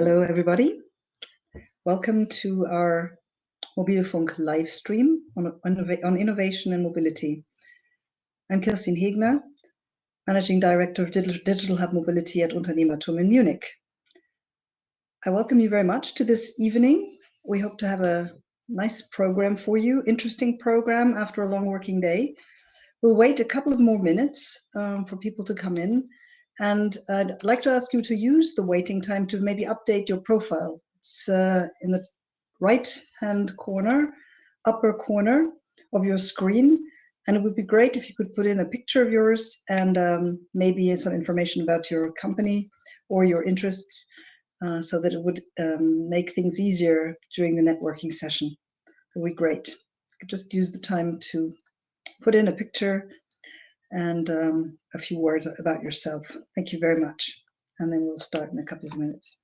Hello, everybody. Welcome to our MOBILFUNK Livestream on innovation and mobility. I'm Kerstin Hegner, Managing Director of Digital Hub Mobility at Unternehmertum in Munich. I welcome you very much to this evening. We hope to have a nice program for you, interesting program after a long working day. We'll wait a couple of more minutes for people to come in. And I'd like to ask you to use the waiting time to maybe update your profile. It's in the right-hand corner, upper corner of your screen. And it would be great if you could put in a picture of yours and maybe some information about your company or your interests so that it would make things easier during the networking session. It would be great. You could just use the time to put in a picture and a few words about yourself. Thank you very much. And then we'll start in a couple of minutes.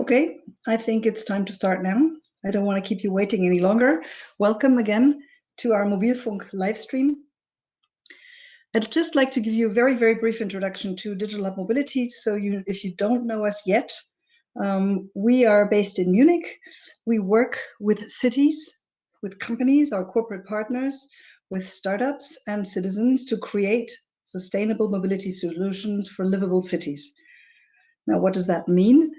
Okay, I think it's time to start now. I don't want to keep you waiting any longer. Welcome again to our MOBILFUNK Livestream. I'd just like to give you a very, very brief introduction to Digital Hub Mobility. So if you don't know us yet, we are based in Munich. We work with cities, with companies, our corporate partners, with startups and citizens to create sustainable mobility solutions for livable cities. Now, what does that mean?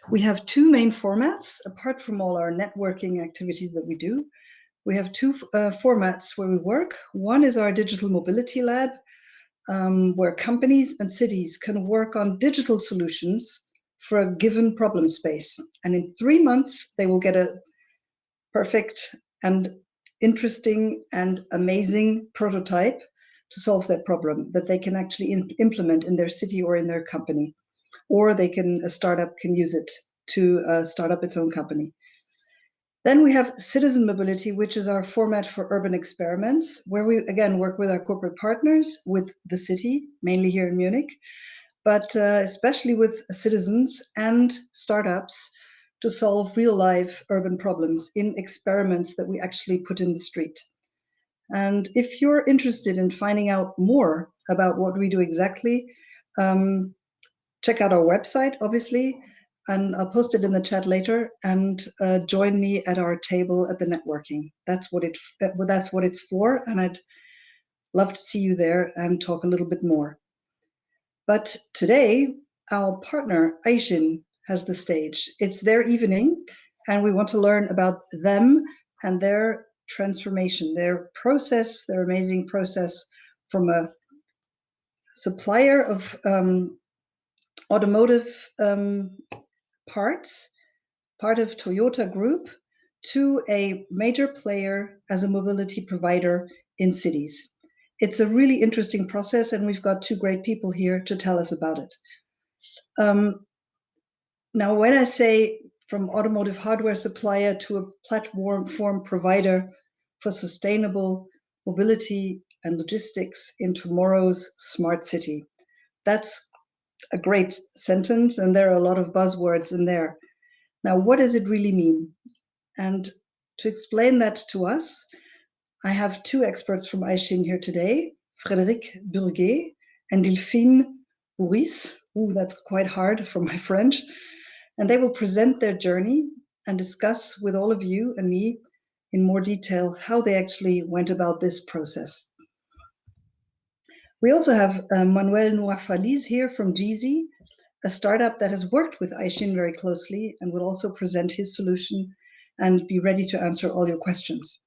We have two main formats, apart from all our networking activities that we do. We have two formats where we work. One is our digital mobility lab, where companies and cities can work on digital solutions for a given problem space. And in 3 months, they will get a perfect and interesting and amazing prototype to solve that problem that they can actually implement in their city or in their company. Or a startup can use it to start up its own company. Then we have citizen mobility, which is our format for urban experiments, where we again work with our corporate partners, with the city, mainly here in Munich, but especially with citizens and startups to solve real life urban problems in experiments that we actually put in the street. And if you're interested in finding out more about what we do exactly, check out our website, obviously, and I'll post it in the chat later, and join me at our table at the networking. That's what it's for, and I'd love to see you there and talk a little bit more. But today, our partner, AISIN, has the stage. It's their evening, and we want to learn about them and their transformation, their process, their amazing process from a supplier of automotive parts, part of Toyota Group, to a major player as a mobility provider in cities. It's a really interesting process, and we've got two great people here to tell us about it. Now, when I say from automotive hardware supplier to a platform provider for sustainable mobility and logistics in tomorrow's smart city, that's a great sentence, and there are a lot of buzzwords in there. Now, what does it really mean? And to explain that to us, I have two experts from AISIN here today, Frédéric Burguet and Delphine Bourris. Ooh, that's quite hard for my French. And they will present their journey and discuss with all of you and me in more detail how they actually went about this process. We also have Manuel Noir-Faliz here from Jeezy, a startup that has worked with AISIN very closely and will also present his solution and be ready to answer all your questions.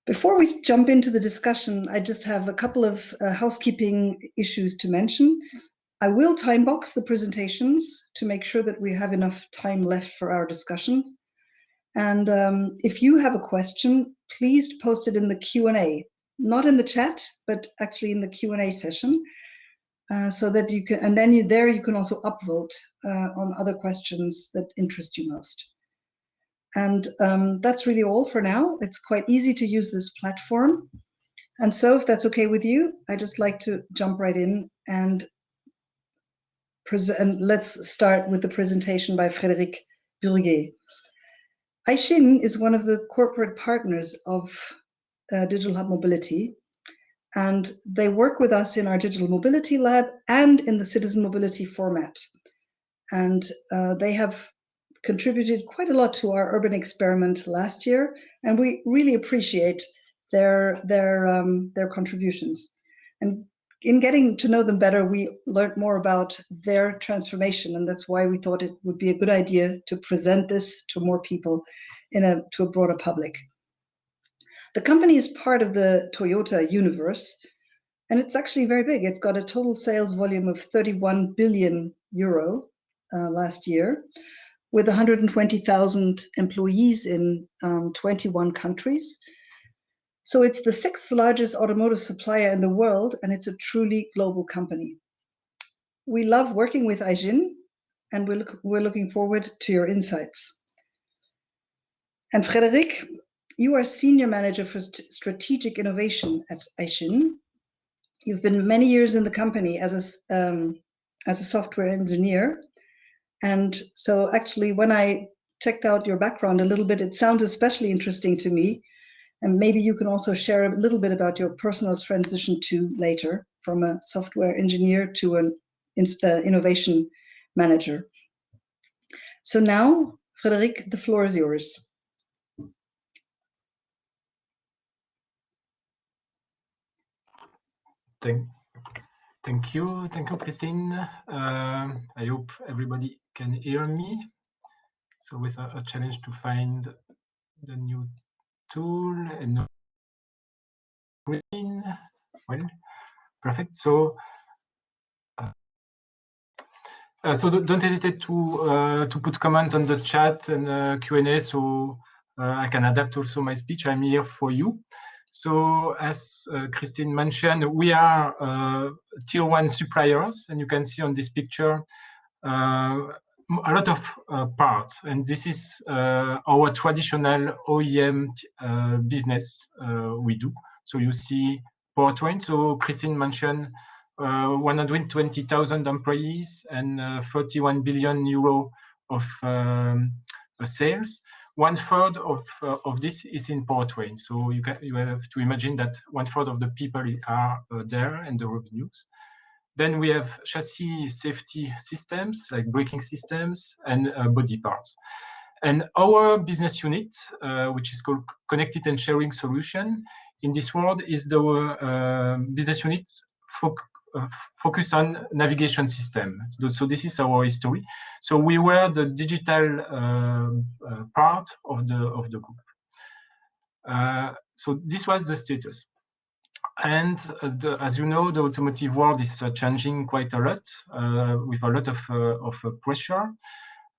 Before we jump into the discussion, I just have a couple of housekeeping issues to mention. I will time box the presentations to make sure that we have enough time left for our discussions. And if you have a question, please post it in the Q&A, not in the chat, but actually in the Q&A session, so that you can, and then you can also upvote on other questions that interest you most. And that's really all for now. It's quite easy to use this platform. And so if that's okay with you, I'd just like to jump right in and let's start with the presentation by Frédéric Burguet. AISIN is one of the corporate partners of Digital Hub Mobility, and they work with us in our Digital Mobility Lab and in the Citizen Mobility format. And they have contributed quite a lot to our urban experiment last year, and we really appreciate their contributions. And in getting to know them better, we learned more about their transformation, and that's why we thought it would be a good idea to present this to more people, to a broader public. The company is part of the Toyota universe, and it's actually very big. It's got a total sales volume of 31 billion euro last year, with 120,000 employees in 21 countries. So it's the 6th largest automotive supplier in the world, and it's a truly global company. We love working with AISIN, and we're looking forward to your insights. And Frédéric, you are Senior Manager for Strategic Innovation at AISIN. You've been many years in the company as a software engineer. And so actually, when I checked out your background a little bit, it sounds especially interesting to me. And maybe you can also share a little bit about your personal transition to later from a software engineer to an innovation manager. So now, Frédéric, the floor is yours. Thank you, Christine. I hope everybody can hear me. It's always a challenge to find the new tool and screen. Well, perfect. So don't hesitate to put comment on the chat and Q&A, so I can adapt also my speech. I'm here for you. So as Christine mentioned, we are tier 1 suppliers, and you can see on this picture a lot of parts, and this is our traditional OEM business we do. So you see powertrain. So Christine mentioned 120,000 employees and 31 billion euro of sales. 1/3 of this is in powertrain. So you have to imagine that 1/3 of the people are there and the revenues. Then we have chassis safety systems like braking systems and body parts. And our business unit, which is called Connected and Sharing Solution, in this world is the business unit focused on navigation system. So this is our history. So we were the digital part of the group. So this was the status. And as you know, the automotive world is changing quite a lot with a lot of pressure.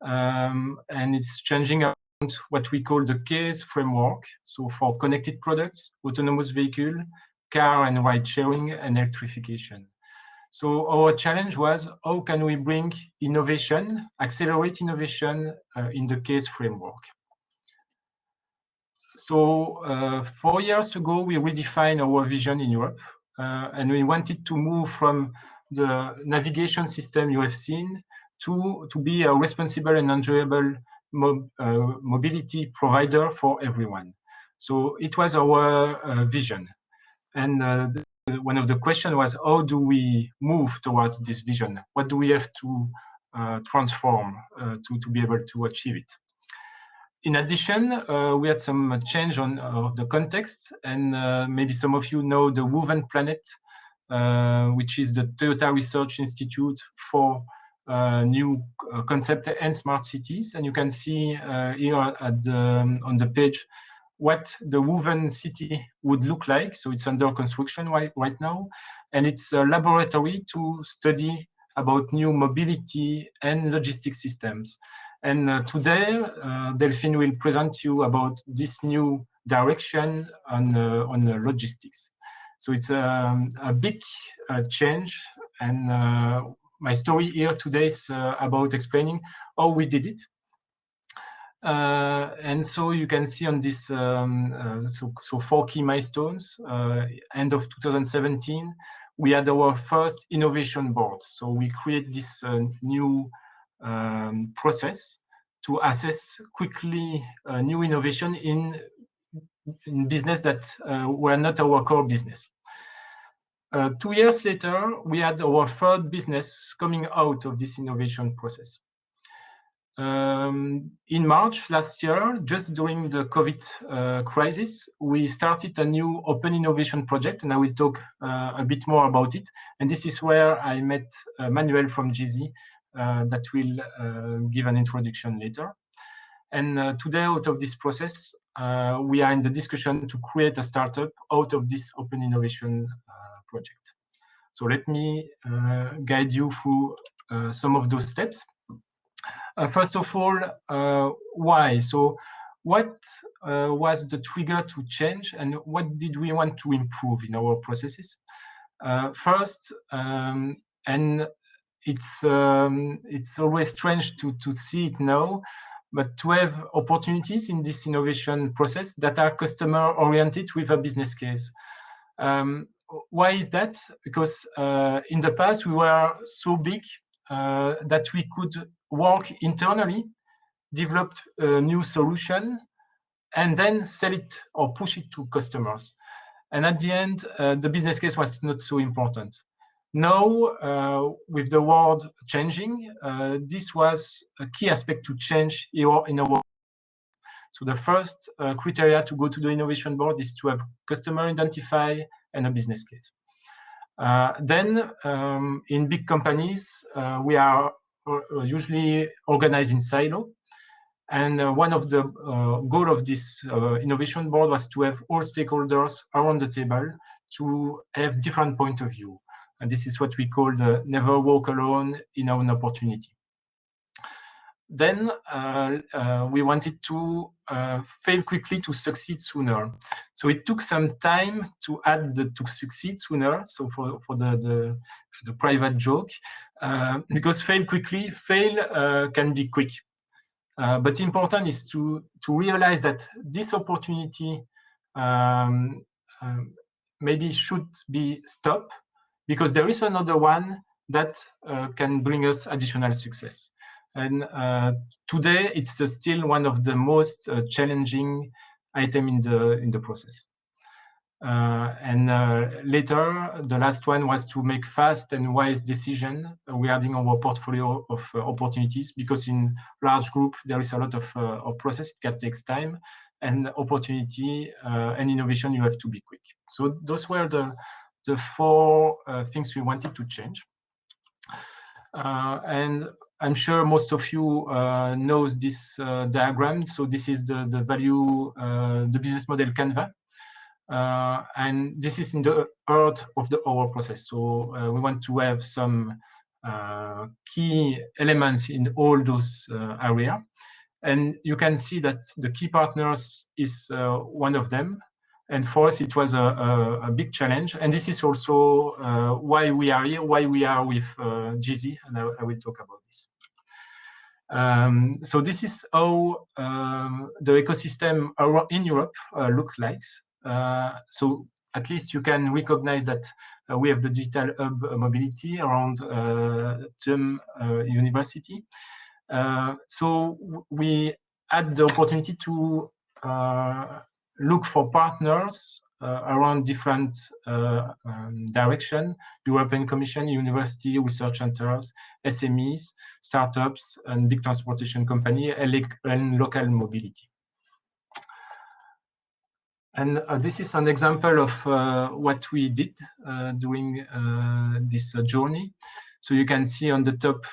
And it's changing around what we call the CASE framework. So for connected products, autonomous vehicle, car and ride sharing, and electrification. So our challenge was, how can we bring innovation, accelerate innovation in the CASE framework? So 4 years ago, we redefined our vision in Europe, and we wanted to move from the navigation system you have seen to be a responsible and enjoyable mobility provider for everyone. So it was our vision. And one of the questions was, how do we move towards this vision? What do we have to transform to be able to achieve it? In addition, we had some change of the context, and maybe some of you know the Woven Planet, which is the Toyota Research Institute for new concept and smart cities. And you can see here on the page what the woven city would look like. So it's under construction right now, and it's a laboratory to study about new mobility and logistics systems. And today, Delphine will present you about this new direction on logistics. So it's a big change, and my story here today is about explaining how we did it. And so you can see on this, so 4 key milestones. End of 2017, we had our first innovation board. So we create this new process to assess quickly new innovation in business that were not our core business. 2 years later, we had our third business coming out of this innovation process. In March last year, just during the COVID crisis, we started a new open innovation project, and I will talk a bit more about it. And this is where I met Manuel from GZ that will give an introduction later. And today, out of this process, we are in the discussion to create a startup out of this open innovation project. So let me guide you through some of those steps. First of all, why? So what was the trigger to change, and what did we want to improve in our processes? First, and it's always strange to see it now, but to have opportunities in this innovation process that are customer oriented with a business case. Why is that? Because in the past we were so big that we could work internally, develop a new solution, and then sell it or push it to customers. And at the end, the business case was not so important. Now, with the world changing, this was a key aspect to change in our. So the first criteria to go to the innovation board is to have customer identify and a business case. Then, in big companies, we are usually organized in silo. And one of the goal of this innovation board was to have all stakeholders around the table to have different point of view. And this is what we call the never walk alone in our opportunity. Then we wanted to fail quickly to succeed sooner. So it took some time to add the to succeed sooner. So for the private joke, because fail quickly, can be quick. But important is to realize that this opportunity maybe should be stopped, because there is another one that can bring us additional success. And today it's still one of the most challenging items in the process. Later, the last one was to make fast and wise decision regarding our portfolio of opportunities, because in large group there is a lot of process. It can take time, and opportunity and innovation, you have to be quick. So those were the 4 things we wanted to change. And I'm sure most of you knows this diagram. So this is the value, the business model canvas. And this is in the heart of our process. So we want to have some key elements in all those areas. And you can see that the key partners is one of them. And for us, it was a big challenge. And this is also why we are here, why we are with GZ, and I will talk about this. So this is how the ecosystem in Europe looks like. So at least you can recognize that we have the digital hub mobility around University. So we had the opportunity to look for partners around different direction: European Commission, university, research centers, SMEs, startups, and big transportation company, and local mobility. And this is an example of what we did during this journey. So you can see on the top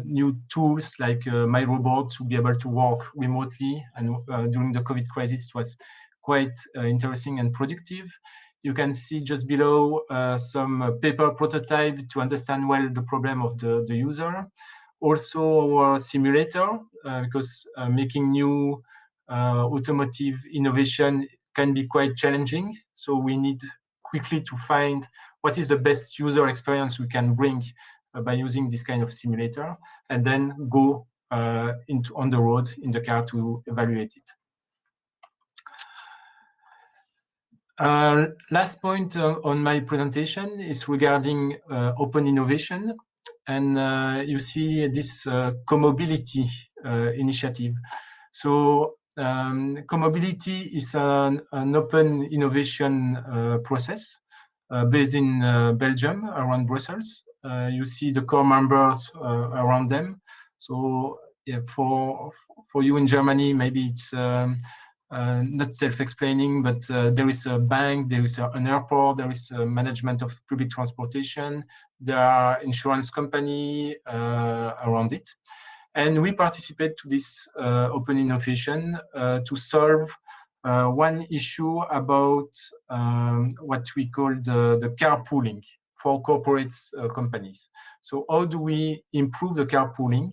new tools like My Robot to be able to work remotely. And during the COVID crisis, it was quite interesting and productive. You can see just below some paper prototype to understand well the problem of the user. Also our simulator, because making new automotive innovation can be quite challenging. So we need quickly to find what is the best user experience we can bring by using this kind of simulator, and then go on the road in the car to evaluate it. Last point on my presentation is regarding open innovation. And you see this co-mobility initiative. So co-mobility is an open innovation process based in Belgium, around Brussels. You see the core members around them. So yeah, for you in Germany, maybe it's not self-explaining, but there is a bank, there is an airport, there is a management of public transportation, there are insurance company around it. And we participate to this open innovation to solve one issue about what we call the carpooling for corporate companies. So how do we improve the carpooling?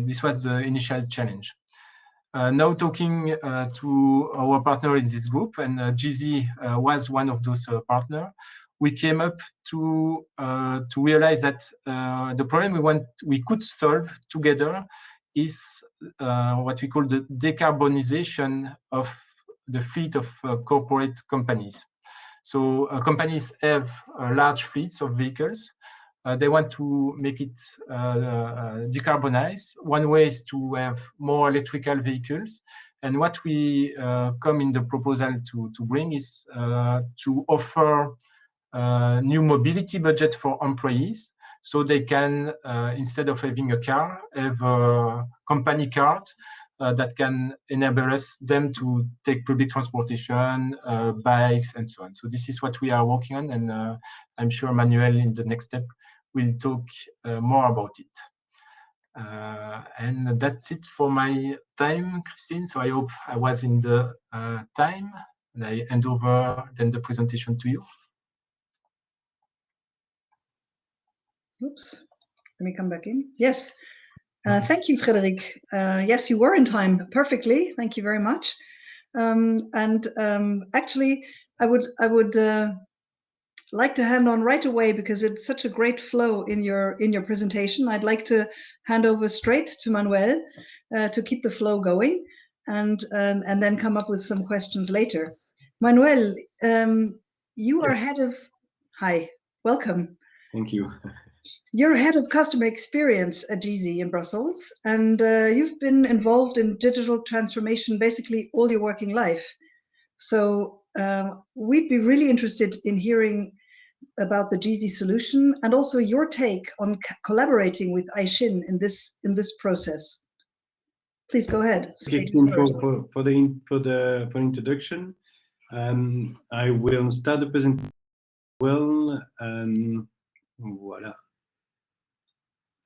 This was the initial challenge. Now talking to our partner in this group, and GZ was one of those partners, we came up to realize that the problem we could solve together is what we call the decarbonization of the fleet of corporate companies. So companies have large fleets of vehicles. They want to make it decarbonize. One way is to have more electrical vehicles. And what we come in the proposal to bring is to offer new mobility budget for employees. So they can, instead of having a car, have a company card that can enable them to take public transportation, bikes, and so on. So this is what we are working on. And I'm sure Manuel, in the next step, will talk more about it. And that's it for my time, Christine. So I hope I was in the time. And I hand over then the presentation to you. Oops, let me come back in. Yes, thank you, Frederic. Yes, you were in time perfectly. Thank you very much. Actually, I would like to hand on right away because it's such a great flow in your presentation. I'd like to hand over straight to Manuel to keep the flow going, and then come up with some questions later. Manuel, you are head of. Hi, welcome. Thank you. You're head of customer experience at GZ in Brussels, and you've been involved in digital transformation basically all your working life. So we'd be really interested in hearing about the GZ solution and also your take on collaborating with AISIN in this process. Please go ahead. Okay, for the introduction, I will start the presentation. Well, voila.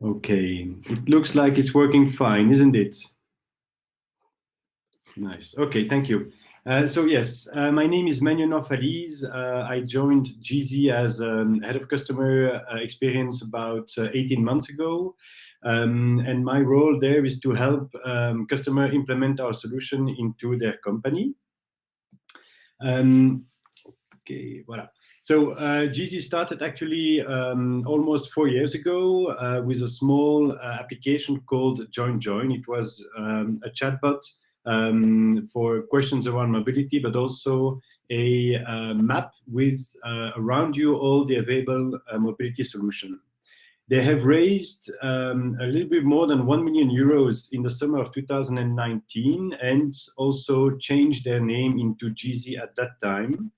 Okay, it looks like it's working fine, isn't it? Nice. Okay, thank you. So yes, my name is Manuel Faliz. I joined GZ as head of customer experience about 18 months ago. And my role there is to help customer implement our solution into their company. Okay, voila. So GZ started actually almost 4 years ago with a small application called Join. It was a chatbot for questions around mobility, but also a map with around you all the available mobility solution. They have raised a little bit more than 1 million euros in the summer of 2019 and also changed their name into GZ at that time.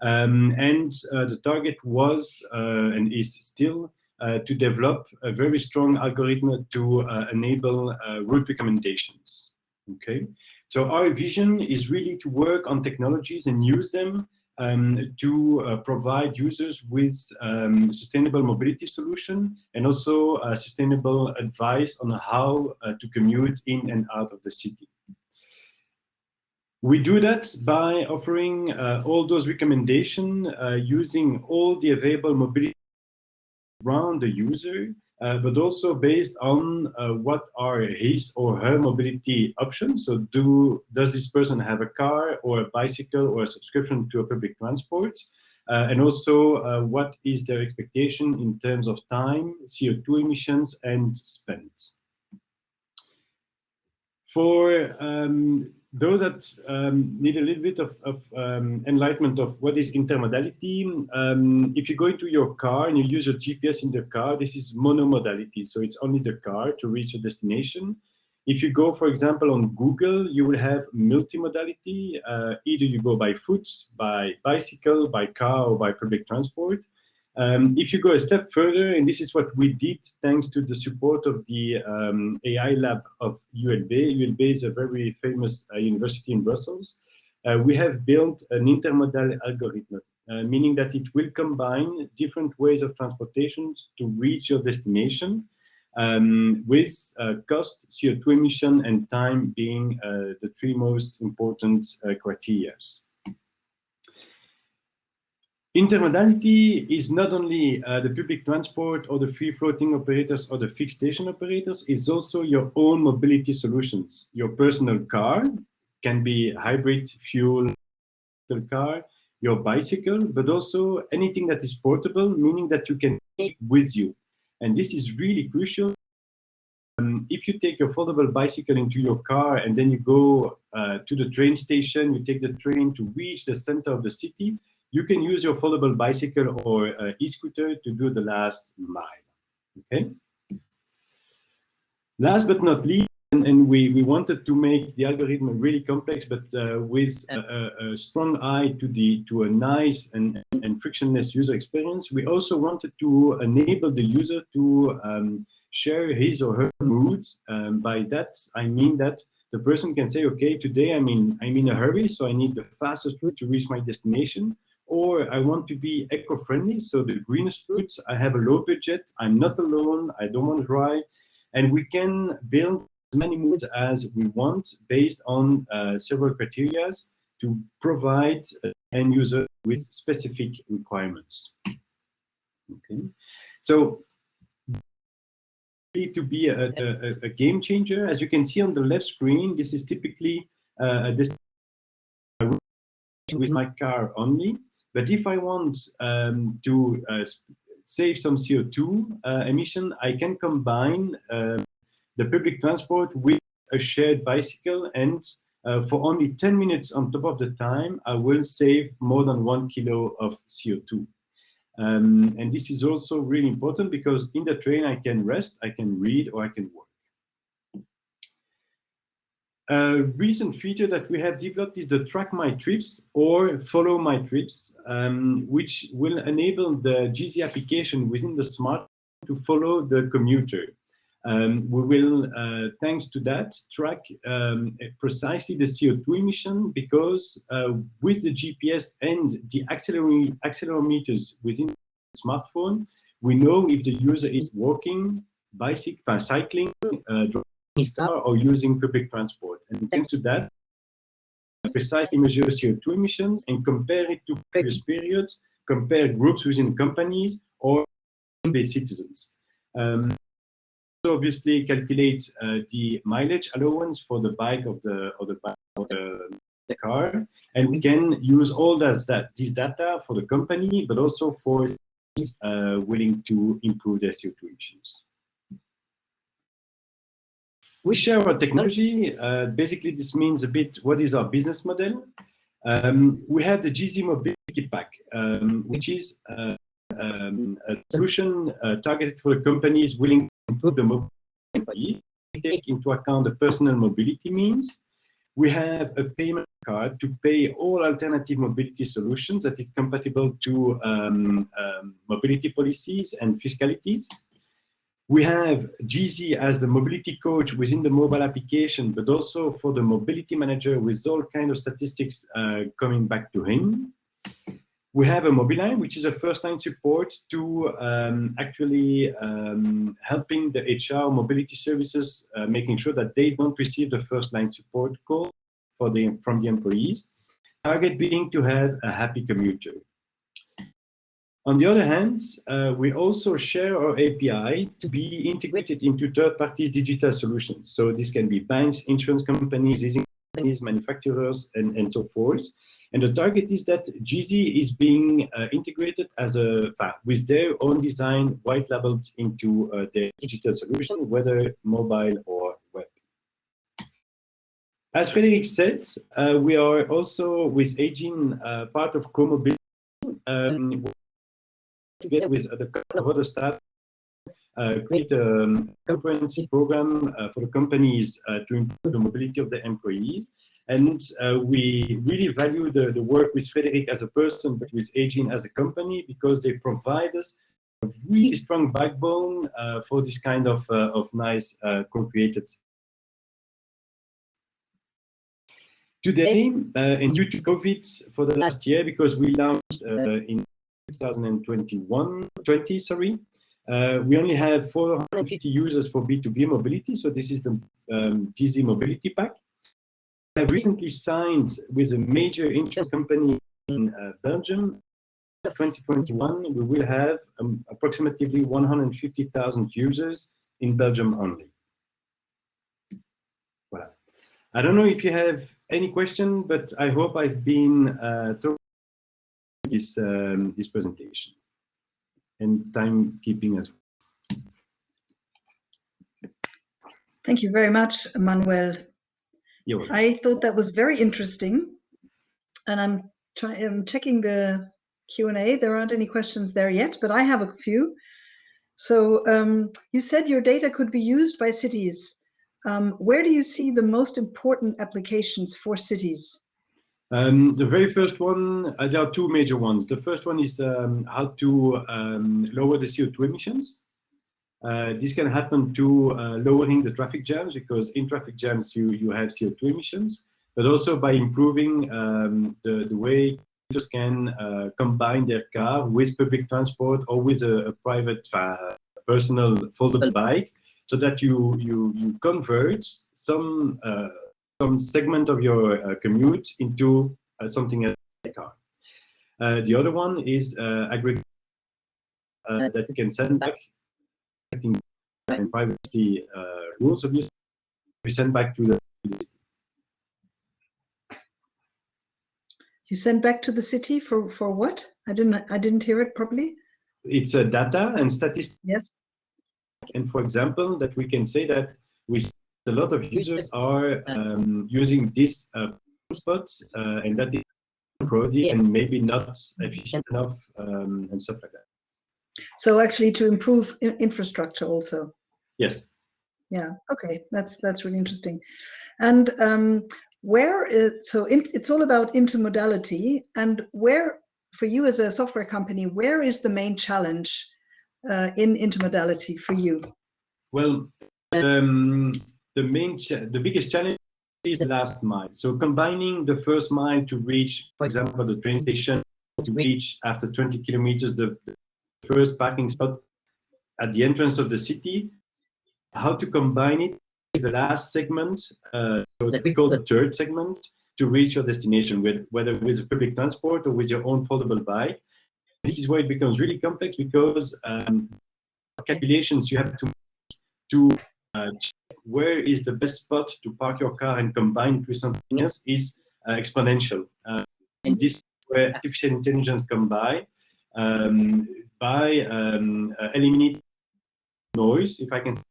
The target was and is still to develop a very strong algorithm to enable route recommendations. Okay, so our vision is really to work on technologies and use them to provide users with sustainable mobility solution and also sustainable advice on how to commute in and out of the city. We do that by offering all those recommendations using all the available mobility around the user, but also based on what are his or her mobility options. So does this person have a car or a bicycle or a subscription to a public transport? And also what is their expectation in terms of time, CO2 emissions, and spend. For those that need a little bit of enlightenment of what is intermodality, if you go into your car and you use your GPS in the car, this is monomodality. So it's only the car to reach your destination. If you go, for example, on Google, you will have multimodality. Either you go by foot, by bicycle, by car, or by public transport. If you go a step further, and this is what we did thanks to the support of the AI lab of ULB. ULB is a very famous university in Brussels. We have built an intermodal algorithm, meaning that it will combine different ways of transportation to reach your destination, with cost, CO2 emission, and time being the three most important criteria. Intermodality is not only the public transport or the free-floating operators or the fixed station operators, it's also your own mobility solutions. Your personal car can be hybrid, fuel car, your bicycle, but also anything that is portable, meaning that you can take with you. And this is really crucial. If you take your foldable bicycle into your car and then you go to the train station, you take the train to reach the center of the city, you can use your foldable bicycle or e-scooter to do the last mile. Okay. Last but not least, and we wanted to make the algorithm really complex, but with a strong eye to a nice and frictionless user experience. We also wanted to enable the user to share his or her moods. By that, I mean that the person can say, okay, today I'm in a hurry, so I need the fastest route to reach my destination. Or I want to be eco-friendly, so the greenest routes. I have a low budget, I'm not alone, I don't want to drive. And we can build as many moods as we want based on several criteria to provide end user with specific requirements. Okay, so to be a game changer, as you can see on the left screen, this is typically a destination with my car only. But if I want to save some CO2 emission, I can combine the public transport with a shared bicycle, and for only 10 minutes on top of the time, I will save more than 1 kilo of CO2. And this is also really important because in the train I can rest, I can read, or I can work. A recent feature that we have developed is the Track My Trips or Follow My Trips, which will enable the GZ application within the smartphone to follow the commuter. We will, thanks to that, track precisely the CO2 emission because with the GPS and the accelerometers within the smartphone, we know if the user is walking, cycling, driving his car, or using public transport. And thanks to that, precisely measure CO2 emissions and compare it to previous periods, compare groups within companies or citizens. So obviously calculate the mileage allowance for the bike of the car, and we can use all this data for the company, but also for willing to improve their CO2 emissions. We share our technology. Basically, this means a bit what is our business model. We have the GZ Mobility Pack, which is a solution targeted for companies willing to improve the mobility of employees. We take into account the personal mobility means. We have a payment card to pay all alternative mobility solutions that is compatible to mobility policies and fiscalities. We have GZ as the mobility coach within the mobile application, but also for the mobility manager with all kinds of statistics coming back to him. We have a Mobiline, which is a first-line support to actually helping the HR mobility services, making sure that they don't receive the first-line support call from the employees. Target being to have a happy commuter. On the other hand, we also share our API to be integrated into third parties' digital solutions. So this can be banks, insurance companies, leasing companies, manufacturers, and so forth. And the target is that GZ is being integrated as with their own design, white labeled into their digital solution, whether mobile or web. As Frédéric said, we are also with AISIN part of co-mobility. Together with a couple of other staff, create a comprehensive program for the companies to improve the mobility of the employees. And we really value the work with Frédéric as a person, but with AISIN as a company, because they provide us a really strong backbone for this kind of nice co-created. Today, and due to COVID for the last year, because we launched in 2020, sorry. We only have 450 users for B2B mobility, so this is the GZ Mobility Pack. I have recently signed with a major insurance company in Belgium. In 2021, we will have approximately 150,000 users in Belgium only. Voilà. I don't know if you have any question, but I hope I've been talking this presentation and timekeeping as well. Thank you very much, Manuel. You're welcome. I thought that was very interesting, and I'm checking the Q&A. There aren't any questions there yet, but I have a few. So you said your data could be used by cities. Where do you see the most important applications for cities? The very first one, there are two major ones. The first one is how to lower the CO2 emissions. This can happen to lowering the traffic jams, because in traffic jams you have CO2 emissions, but also by improving the way users can combine their car with public transport or with a private personal foldable bike, so that you convert some segment of your commute into something else like a car. The other one is aggregate that you can send back and privacy rules, obviously, we send back to the city. You send back to the city for what? I didn't hear it properly. It's data and statistics. Yes. And for example, that we can say that a lot of users are using this spots, and that is crowded and maybe not efficient enough, and stuff like that. So actually, to improve infrastructure also. Yes. Yeah. Okay. That's really interesting. And it's all about intermodality, and where, for you as a software company, where is the main challenge in intermodality for you? Well, the biggest challenge is the last mile. So combining the first mile to reach, for example, the train station, to reach after 20 kilometers the first parking spot at the entrance of the city, how to combine it is the last segment, so that we call the third segment, to reach your destination, whether with public transport or with your own foldable bike. This is where it becomes really complex, because calculations you have to make to check where is the best spot to park your car and combine it with something else is exponential. And this is where artificial intelligence comes by eliminating noise, if I can say,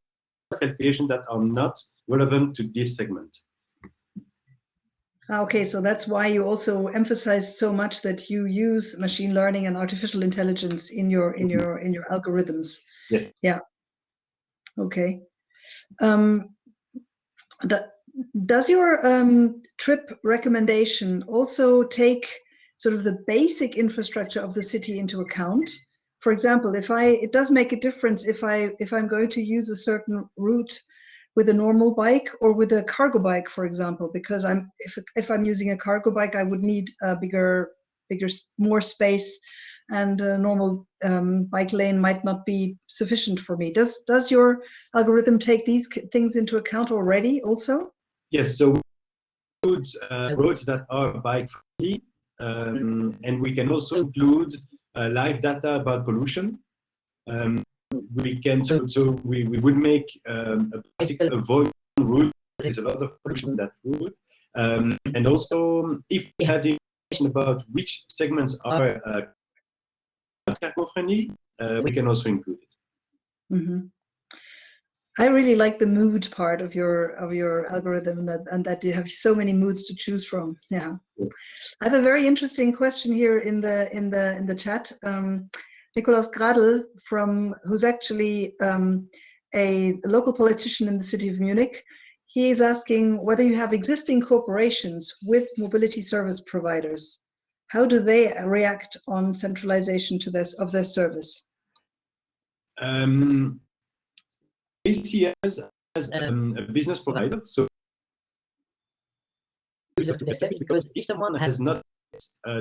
calculations that are not relevant to this segment. Okay, so that's why you also emphasize so much that you use machine learning and artificial intelligence in your algorithms. Yes. Yeah. Okay. Does your trip recommendation also take sort of the basic infrastructure of the city into account? For example, it does make a difference if I'm going to use a certain route with a normal bike or with a cargo bike, for example, because if I'm using a cargo bike, I would need a bigger, more space, and a normal bike lane might not be sufficient for me. Does your algorithm take these things into account already also? Yes, so we include roads that are bike friendly, and we can also include live data about pollution. We would make a bicycle avoid route. There's a lot of pollution on that route, and also if we have the information about which segments are cargo friendly, we can also include it. Mm-hmm. I really like the mood part of your algorithm, and that you have so many moods to choose from. Yeah, I have a very interesting question here in the chat. Nikolaus Gradl, who's actually a local politician in the city of Munich. He is asking whether you have existing corporations with mobility service providers. How do they react on centralization of their service? ACS as a business provider, so because if someone has not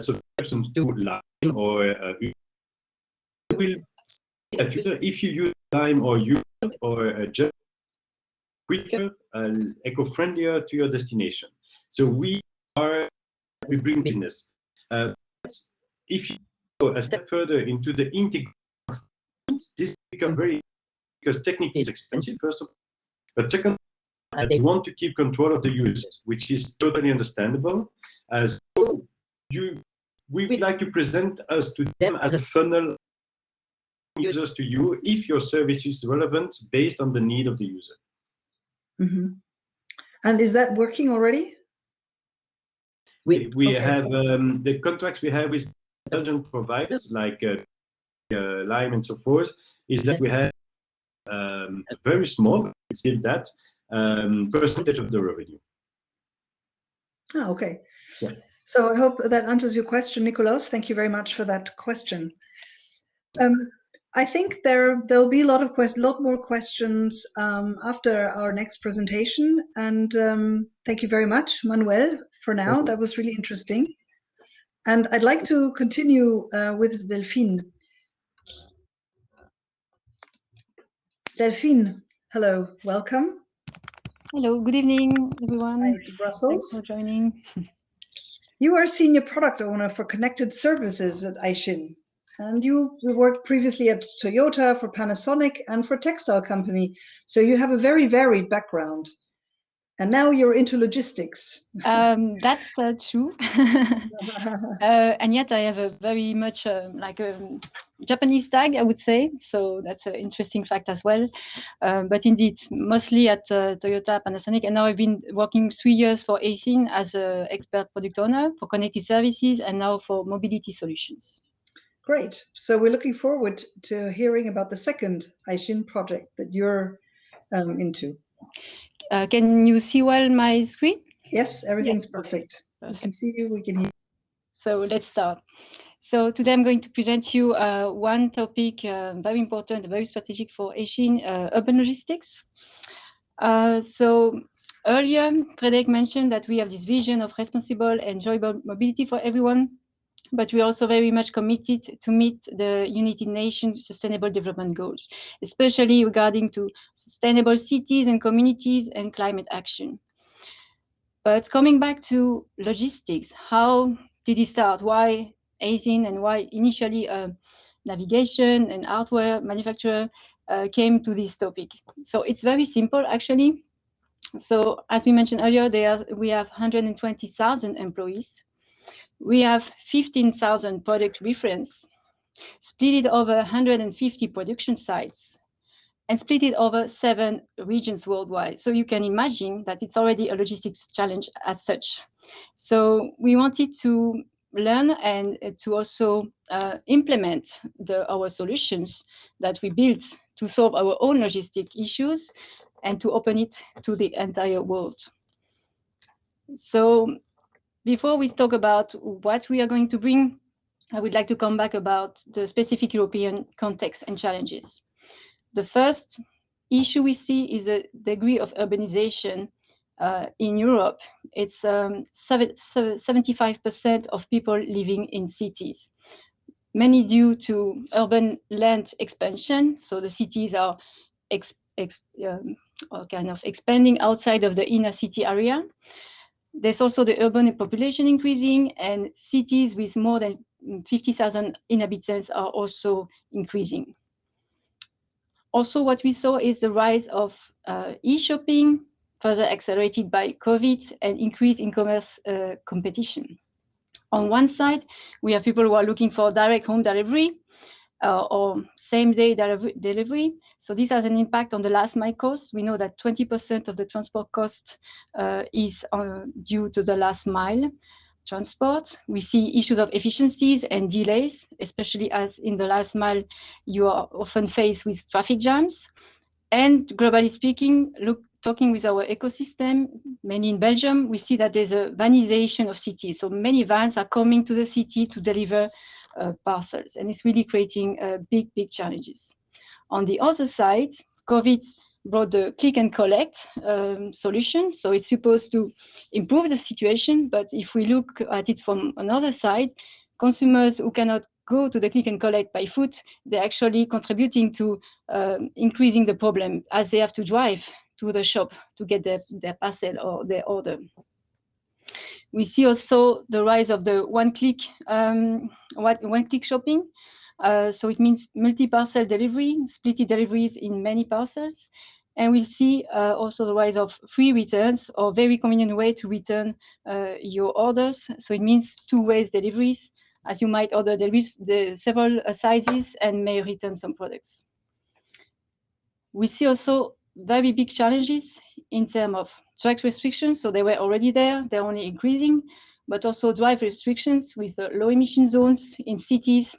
subscription to Lime or will if you use Lime or Uber or just quicker, eco-friendlier to your destination. So we bring business. If you go a step further into the integration, this becomes very, because technically it's expensive first of all, but second, they want to keep control of the users, which is totally understandable. So we would like to present us to them as a funnel users to you if your service is relevant based on the need of the user. Mm-hmm. And is that working already? We have the contracts we have with Belgian providers like Lime and so forth, is that we have a very small, it's still that, percentage of the revenue. Oh, okay. Yeah. So I hope that answers your question, Nikolaus. Thank you very much for that question. I think there'll be a lot more questions after our next presentation. And thank you very much, Manuel, for now. That was really interesting. And I'd like to continue with Delphine. Delphine, hello, welcome. Hello, good evening, everyone. Hi to Brussels. Thanks for joining. You are Senior Product Owner for Connected Services at AISIN. And you worked previously at Toyota, for Panasonic, and for textile company. So you have a very varied background. And now you're into logistics. That's true. And yet I have a very much like a Japanese tag, I would say. So that's an interesting fact as well. But indeed, mostly at Toyota, Panasonic. And now I've been working 3 years for AISIN as an expert product owner for connected services and now for mobility solutions. Great. So we're looking forward to hearing about the second AISIN project that you're into. Can you see well my screen? Yes, everything's perfect. Perfect. We can see you, we can hear you. So let's start. So today I'm going to present you one topic very important, very strategic for AISIN, urban logistics. So earlier, Frederic mentioned that we have this vision of responsible and enjoyable mobility for everyone, but we're also very much committed to meet the United Nations Sustainable Development Goals, especially regarding to sustainable cities and communities and climate action. But coming back to logistics, how did it start? Why AISIN and why initially navigation and hardware manufacturer came to this topic? So it's very simple, actually. So as we mentioned earlier, we have 120,000 employees. We have 15,000 product reference, split it over 150 production sites. and split it over 7 regions worldwide. So you can imagine that it's already a logistics challenge as such. So we wanted to learn and to also implement our solutions that we built to solve our own logistic issues and to open it to the entire world. So before we talk about what we are going to bring, I would like to come back about the specific European context and challenges. The first issue we see is a degree of urbanization in Europe. It's 75% of people living in cities, many due to urban land expansion. So the cities are kind of expanding outside of the inner city area. There's also the urban population increasing, and cities with more than 50,000 inhabitants are also increasing. Also, what we saw is the rise of e-shopping, further accelerated by COVID, and increase in commerce competition. On one side, we have people who are looking for direct home delivery or same-day delivery. So this has an impact on the last mile cost. We know that 20% of the transport cost is due to the last mile transport. We see issues of efficiencies and delays, especially as in the last mile, you are often faced with traffic jams. And globally speaking, talking with our ecosystem, mainly in Belgium, we see that there's a vanization of cities. So many vans are coming to the city to deliver parcels, and it's really creating big challenges. On the other side, COVID brought the click and collect solution. So it's supposed to improve the situation. But if we look at it from another side, consumers who cannot go to the click and collect by foot, they're actually contributing to increasing the problem, as they have to drive to the shop to get their parcel or their order. We see also the rise of the one-click shopping. So it means multi-parcel delivery, split deliveries in many parcels. And we see also the rise of free returns, or very convenient way to return your orders. So it means two-way deliveries, as you might order the several sizes and may return some products. We see also very big challenges in terms of truck restrictions. So they were already there, they're only increasing, but also drive restrictions with the low emission zones in cities,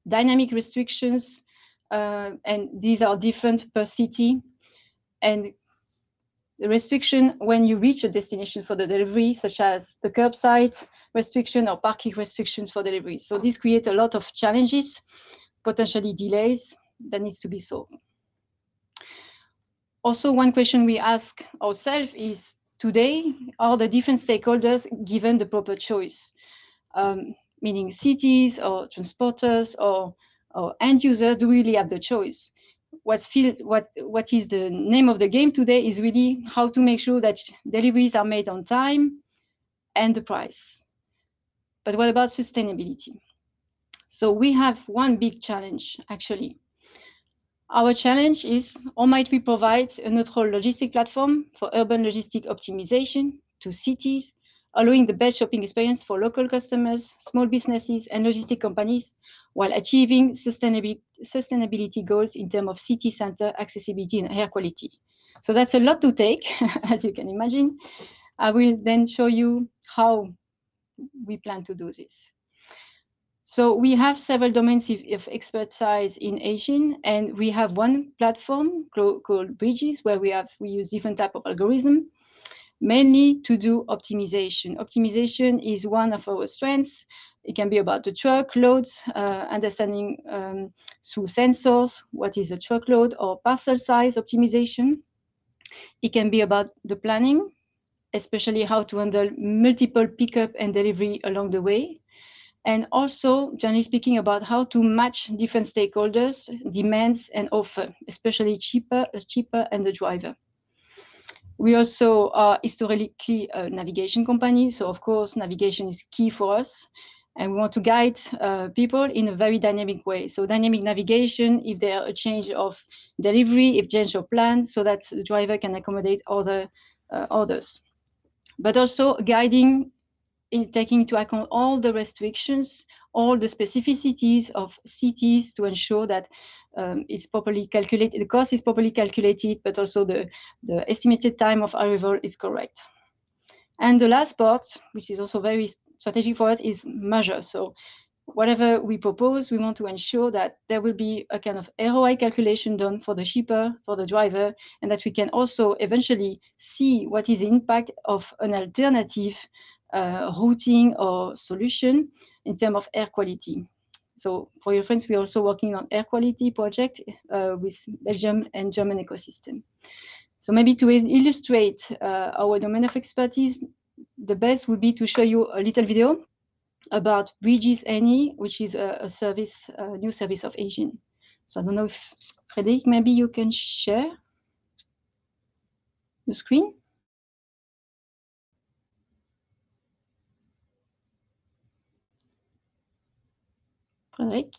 dynamic restrictions, and these are different per city. And the restriction when you reach a destination for the delivery, such as the curbside restriction or parking restrictions for delivery. So this creates a lot of challenges, potentially delays that needs to be solved. Also, one question we ask ourselves is, today, are the different stakeholders given the proper choice? Meaning cities or transporters or end users do really have the choice. What is the name of the game today is really how to make sure that deliveries are made on time and the price. But what about sustainability? So we have one big challenge, actually. Our challenge is, how might we provide a neutral logistic platform for urban logistic optimization to cities, allowing the best shopping experience for local customers, small businesses, and logistic companies, while achieving sustainability goals in terms of city center accessibility and air quality. So that's a lot to take, as you can imagine. I will then show you how we plan to do this. So we have several domains of expertise in AISIN, and we have one platform called Bridges, where we use different type of algorithm, mainly to do optimization. Optimization is one of our strengths. It can be about the truckloads, understanding through sensors what is a truckload, or parcel size optimization. It can be about the planning, especially how to handle multiple pickup and delivery along the way. And also, generally speaking, about how to match different stakeholders' demands and offer, especially cheaper and the driver. We also are historically a navigation company. So of course, navigation is key for us. And we want to guide people in a very dynamic way. So dynamic navigation, if there are a change of delivery, if change of plan, so that the driver can accommodate other orders. But also guiding in taking into account all the restrictions all the specificities of cities to ensure that it's properly calculated, the cost is properly calculated, but also the estimated time of arrival is correct. And the last part, which is also very strategic for us, is measure. So whatever we propose, we want to ensure that there will be a kind of ROI calculation done for the shipper, for the driver, and that we can also eventually see what is the impact of an alternative routing or solution in terms of air quality. So for your friends, we're also working on air quality project with Belgium and German ecosystem. So maybe to illustrate our domain of expertise, the best would be to show you a little video about Bridges Any, which is a service, a new service of AISIN. So I don't know if, Frédéric, maybe you can share the screen. Frédéric.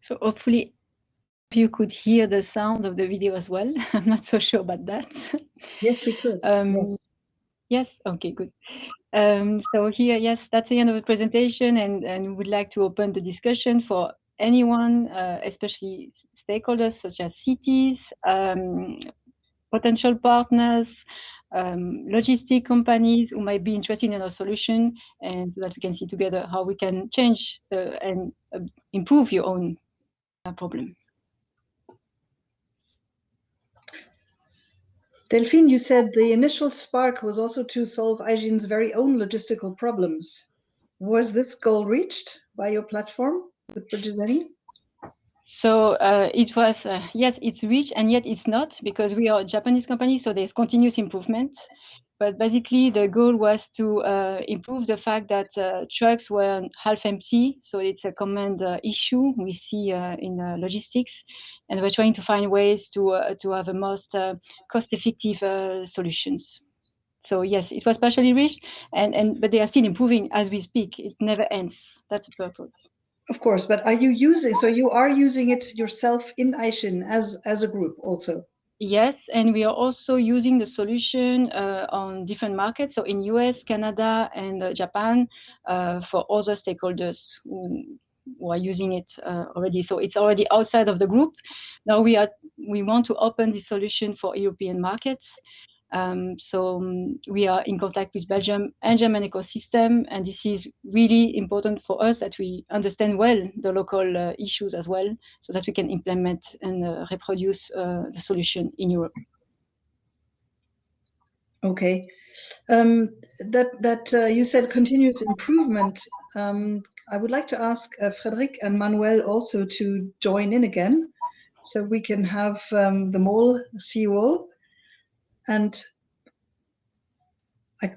So hopefully you could hear the sound of the video as well. I'm not so sure about that. Yes, we could. Yes. Yes, okay, good. So here, yes, that's the end of the presentation, and we would like to open the discussion for anyone, especially stakeholders such as cities, potential partners, logistic companies who might be interested in our solution, and so that we can see together how we can change and improve your own problem. Delphine, you said the initial spark was also to solve AISIN's very own logistical problems. Was this goal reached by your platform with Bridges Any? So it was, yes, it's reached, and yet it's not, because we are a Japanese company, so there's continuous improvement. But basically, the goal was to improve the fact that trucks were half empty. So it's a common issue we see in logistics, and we're trying to find ways to have the most cost-effective solutions. So yes, it was partially reached, but they are still improving as we speak. It never ends. That's the purpose. Of course, but are you using? So you are using it yourself in AISIN as a group also? Yes, and we are also using the solution on different markets. So in US, Canada, and Japan for other stakeholders who are using it already. So it's already outside of the group. Now we want to open this solution for European markets. We are in contact with Belgium and German ecosystem, and this is really important for us that we understand well the local issues as well, so that we can implement and reproduce the solution in Europe. Okay, you said continuous improvement. I would like to ask Frédéric and Manuel also to join in again, so we can have them all, see you all, and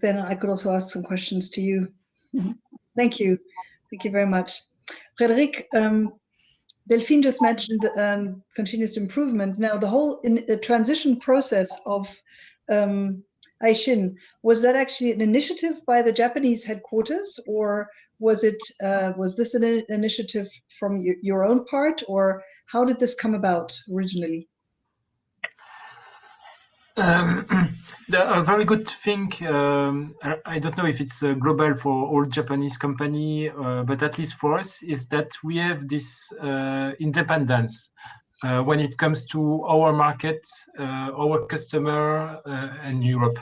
then I could also ask some questions to you. Thank you very much, Frédéric. Delphine just mentioned continuous improvement. Now, the whole transition process of AISIN, was that actually an initiative by the Japanese headquarters, or was this an initiative from your own part, or how did this come about originally? A very good thing, I don't know if it's global for all Japanese company, but at least for us, is that we have this independence when it comes to our market, our customer, and Europe.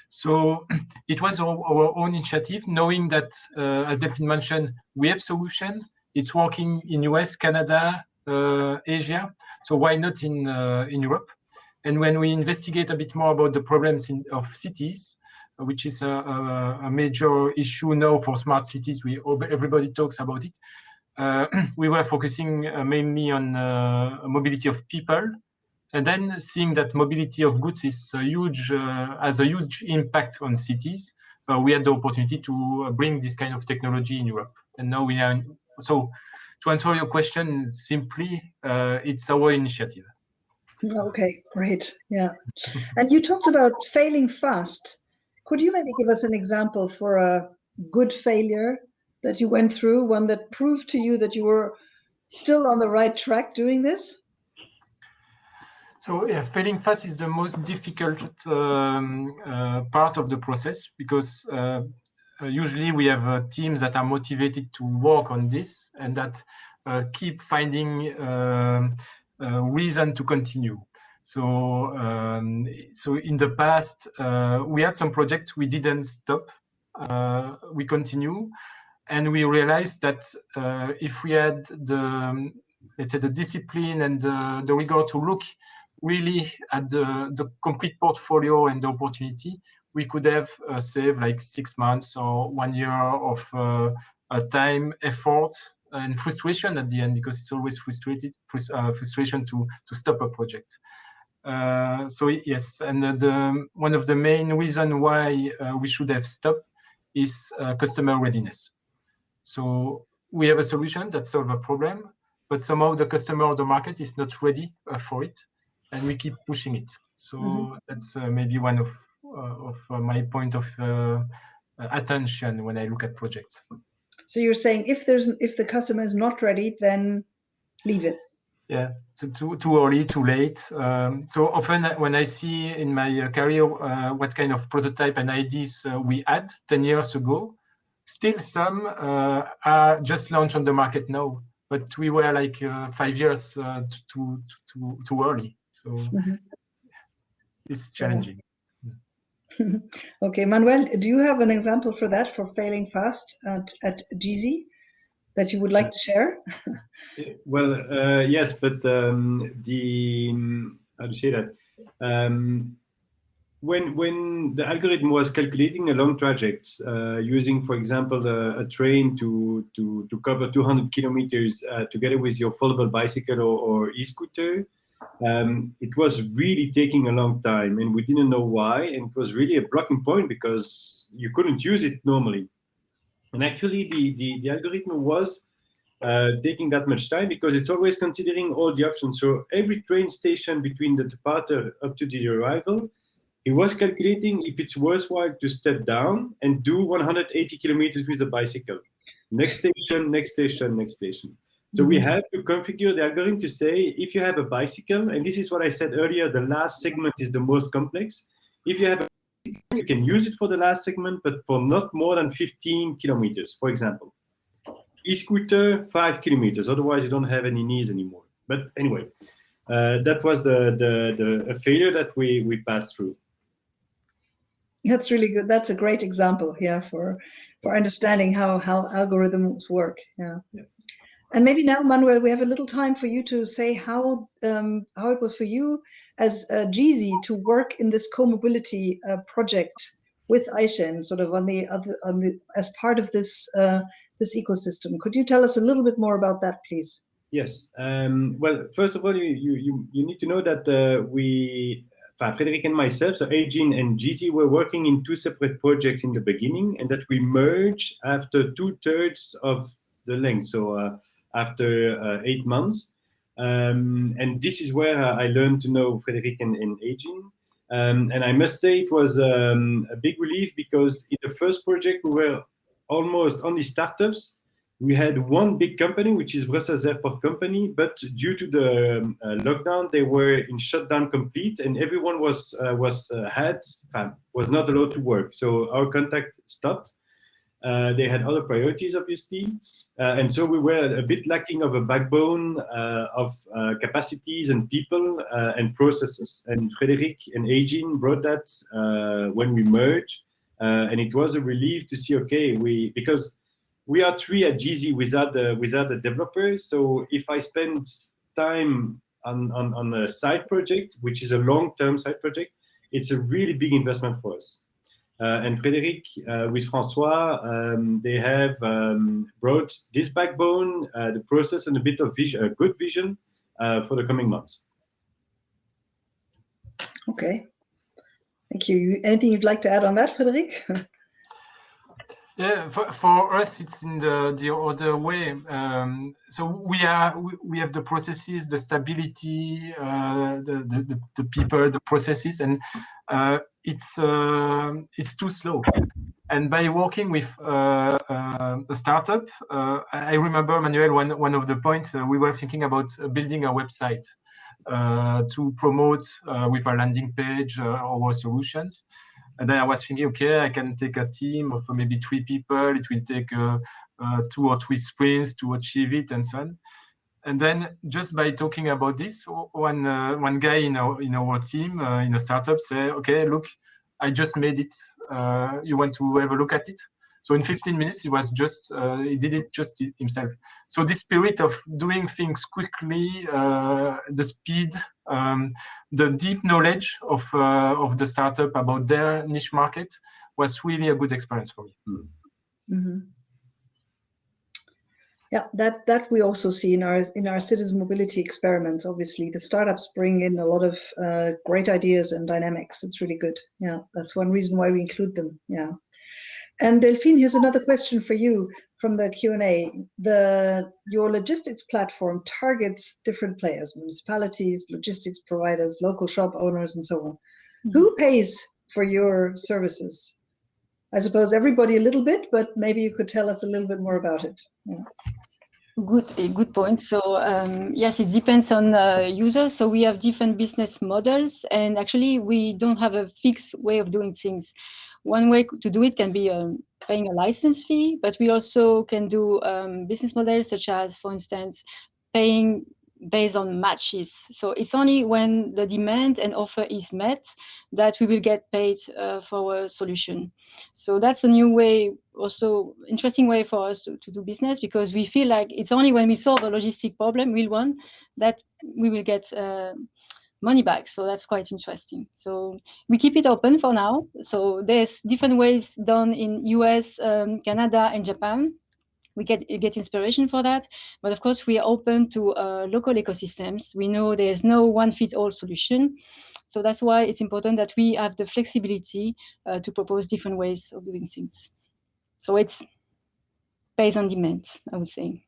So it was our own initiative, knowing that, as Delphine mentioned, we have solution. It's working in US, Canada, Asia. So why not in Europe? And when we investigate a bit more about the problems of cities, which is a major issue now for smart cities, everybody talks about it. We were focusing mainly on mobility of people, and then seeing that mobility of goods is has a huge impact on cities. We had the opportunity to bring this kind of technology in Europe, and now we are. So, to answer your question simply, it's our initiative. Okay, great. Yeah. And you talked about failing fast. Could you maybe give us an example for a good failure that you went through, one that proved to you that you were still on the right track doing this? So yeah, failing fast is the most difficult part of the process, because usually we have teams that are motivated to work on this and that keep finding reason to continue. So in the past, we had some projects we didn't stop. We continue, and we realized that if we had let's say the discipline and the rigor to look really at the complete portfolio and the opportunity, we could have saved like 6 months or 1 year of time, effort, and frustration at the end, because it's always frustration to stop a project. So yes, and one of the main reasons why we should have stopped is customer readiness. So we have a solution that solves a problem, but somehow the customer or the market is not ready for it, and we keep pushing it. So that's maybe one of my point of attention when I look at projects. So you're saying if the customer is not ready, then leave it. Yeah, so too early, too late. So often when I see in my career what kind of prototype and ideas we had 10 years ago, still some are just launched on the market now, but we were like 5 years too early. So it's challenging. Okay, Manuel, do you have an example for that, for failing fast at GZ that you would like to share? Well, yes, but how do you say that? When the algorithm was calculating a long traject, using, for example, a train to cover 200 kilometers together with your foldable bicycle or e-scooter, it was really taking a long time, and we didn't know why, and it was really a blocking point because you couldn't use it normally. And actually, the algorithm was taking that much time because it's always considering all the options. So every train station between the departure up to the arrival, it was calculating if it's worthwhile to step down and do 180 kilometers with a bicycle. Next station, next station, next station. So we had to configure the algorithm to say, if you have a bicycle, and this is what I said earlier, the last segment is the most complex. If you have a bicycle, you can use it for the last segment, but for not more than 15 kilometers, for example. E-scooter, 5 kilometers, otherwise you don't have any knees anymore. But anyway, that was the failure that we passed through. That's really good. That's a great example, yeah, for understanding how algorithms work. Yeah. And maybe now, Manuel, we have a little time for you to say how it was for you as GZ to work in this co-mobility project with AISIN, sort of as part of this this ecosystem. Could you tell us a little bit more about that, please? Yes. Well, first of all, you need to know that Frédéric and myself, so AISIN and GZ, were working in two separate projects in the beginning, and that we merged after 2/3 of the length. So after 8 months. And this is where I learned to know Frédéric and AISIN. And I must say it was a big relief, because in the first project we were almost only startups. We had one big company, which is Brussels Airport Company, but due to the lockdown, they were in shutdown complete, and everyone was not allowed to work. So our contact stopped. They had other priorities, obviously, and so we were a bit lacking of a backbone of capacities and people and processes. And Frédéric and AISIN brought that when we merged, and it was a relief to see. Okay, because we are 3 at GZ without the developers. So if I spend time on a side project, which is a long-term side project, it's a really big investment for us. And Frédéric with François, they have brought this backbone, the process, and a bit of vision, a good vision for the coming months. Okay, thank you. Anything you'd like to add on that, Frédéric? Yeah, for us, it's in the other way. So we have the processes, the stability, the people, the processes, and it's too slow. And by working with a startup, I remember, Manuel, one of the points we were thinking about building a website to promote with a landing page our solutions. And then I was thinking, okay, I can take a team of maybe 3 people. It will take 2 or 3 sprints to achieve it, and so on. And then just by talking about this, one guy in our team in a startup say, okay, look, I just made it. You want to have a look at it? So in 15 minutes, he did it just himself. So this spirit of doing things quickly, the speed, the deep knowledge of the startup about their niche market was really a good experience for me. Mm-hmm. Yeah, that we also see in our citizen mobility experiments. Obviously, the startups bring in a lot of great ideas and dynamics. It's really good. Yeah, that's one reason why we include them. Yeah. And Delphine, here's another question for you from the Q&A. Your logistics platform targets different players, municipalities, logistics providers, local shop owners, and so on. Mm-hmm. Who pays for your services? I suppose everybody a little bit, but maybe you could tell us a little bit more about it. Yeah. Good point. So yes, it depends on users. So we have different business models, and actually we don't have a fixed way of doing things. One way to do it can be paying a license fee, but we also can do business models such as, for instance, paying based on matches. So it's only when the demand and offer is met that we will get paid for our solution. So that's a new way, also interesting way for us to do business, because we feel like it's only when we solve a logistic problem, real one, that we will get money back. So that's quite interesting. So we keep it open for now. So there's different ways done in US, Canada, and Japan. We get inspiration for that, but of course we are open to local ecosystems. We know there's no one-fit-all solution, so that's why it's important that we have the flexibility to propose different ways of doing things. So it's based on demand, I would say.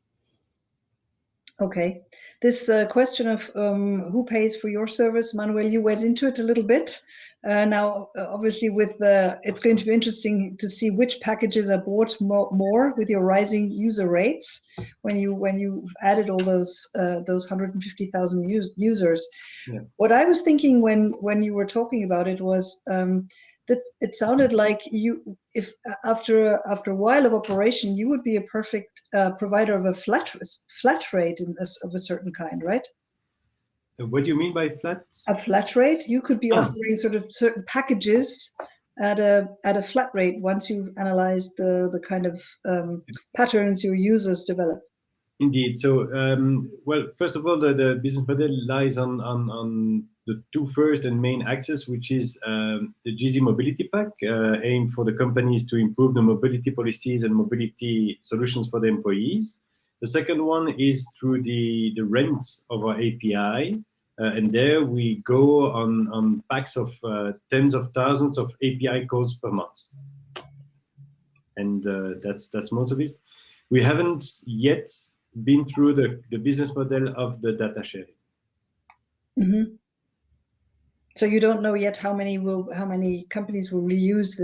Okay, this question of who pays for your service, Manuel, you went into it a little bit. Now, obviously, it's going to be interesting to see which packages are bought more with your rising user rates when you've added all those 150,000 users. Yeah. What I was thinking when you were talking about it was that it sounded like if after a while of operation, you would be a perfect provider of a flat rate of a certain kind, right? What do you mean by flat? A flat rate? You could be offering sort of certain packages at a flat rate once you've analyzed the kind of patterns your users develop? Indeed. So, well, first of all, the business model lies on the two first and main axes, which is the GZ Mobility Pack, aimed for the companies to improve the mobility policies and mobility solutions for the employees. The second one is through the rents of our API, and there we go on packs of tens of thousands of API calls per month, and that's most of it. We haven't yet been through the business model of the data sharing. Mm-hmm. So you don't know yet how many companies will reuse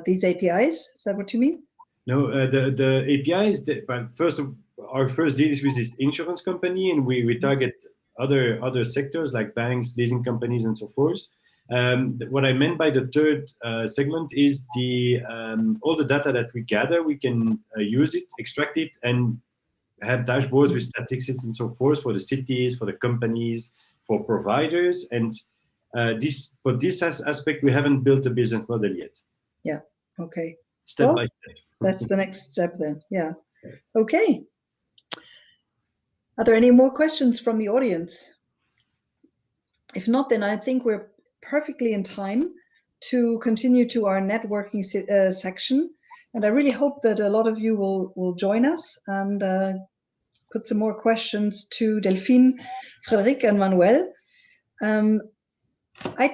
these APIs? Is that what you mean? No, the APIs. Our first deal is with this insurance company, and we target other sectors like banks, leasing companies, and so forth. What I meant by the third segment is all the data that we gather, we can use it, extract it, and have dashboards with statistics and so forth for the cities, for the companies, for providers. And for this aspect, we haven't built a business model yet. Yeah. Okay. Step by step. That's the next step then. Yeah. Okay. Are there any more questions from the audience? If not, then I think we're perfectly in time to continue to our networking section. And I really hope that a lot of you will join us and put some more questions to Delphine, Frédéric, and Manuel. I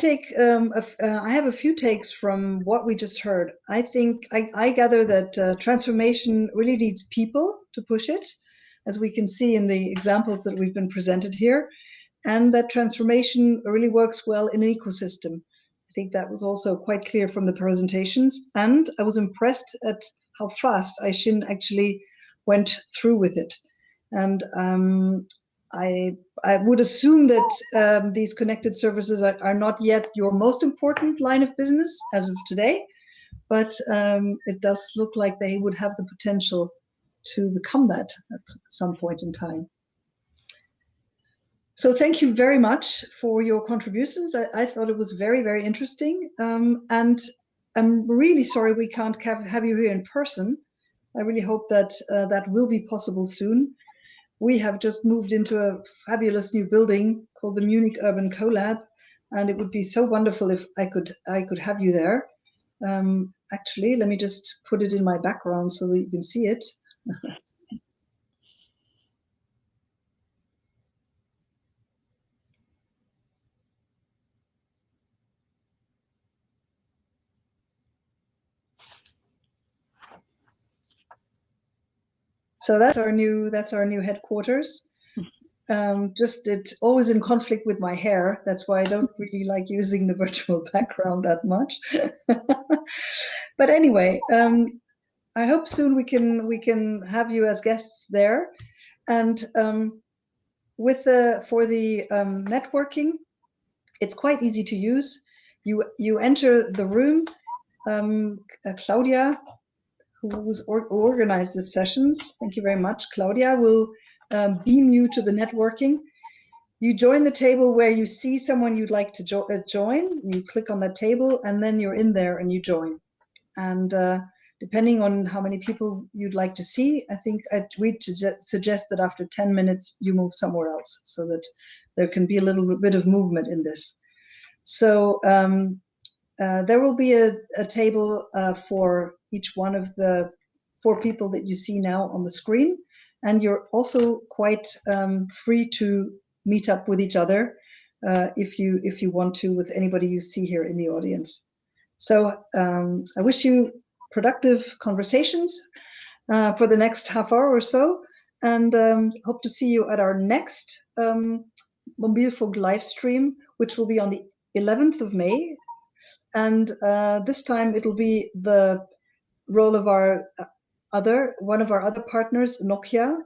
have a few takes from what we just heard. I think I gather that transformation really needs people to push it, as we can see in the examples that we've been presented here, and that transformation really works well in an ecosystem. I think that was also quite clear from the presentations, and I was impressed at how fast AISIN actually went through with it. And I would assume that these connected services are not yet your most important line of business as of today, but it does look like they would have the potential to become that at some point in time. So thank you very much for your contributions. I thought it was very, very interesting. And I'm really sorry we can't have you here in person. I really hope that that will be possible soon. We have just moved into a fabulous new building called the Munich Urban Collab, and it would be so wonderful if I could have you there. Actually, let me just put it in my background so that you can see it. So that's our new headquarters. Just it's always in conflict with my hair. That's why I don't really like using the virtual background that much. But anyway, I hope soon we can have you as guests there. And for the networking, it's quite easy to use. You enter the room. Claudia, who's organized the sessions, thank you very much. Claudia will beam you to the networking. You join the table where you see someone you'd like to join. You click on that table, and then you're in there and you join. And depending on how many people you'd like to see, I think we'd suggest that after 10 minutes you move somewhere else so that there can be a little bit of movement in this. So there will be a table for each one of the 4 people that you see now on the screen. And you're also quite free to meet up with each other if you want to, with anybody you see here in the audience. So I wish you productive conversations for the next half hour or so, and hope to see you at our next MOBILFUNK live stream, which will be on the 11th of May. And this time it'll be the role of one of our other partners, Nokia,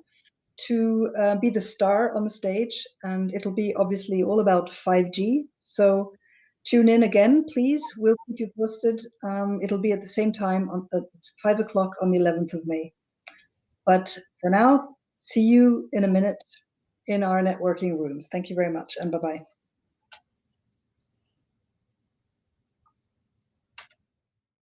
to be the star on the stage, and it'll be obviously all about 5G. So tune in again, please. We'll keep you posted. It'll be at the same time it's 5 o'clock on the 11th of May. But for now, see you in a minute in our networking rooms. Thank you very much, and bye-bye.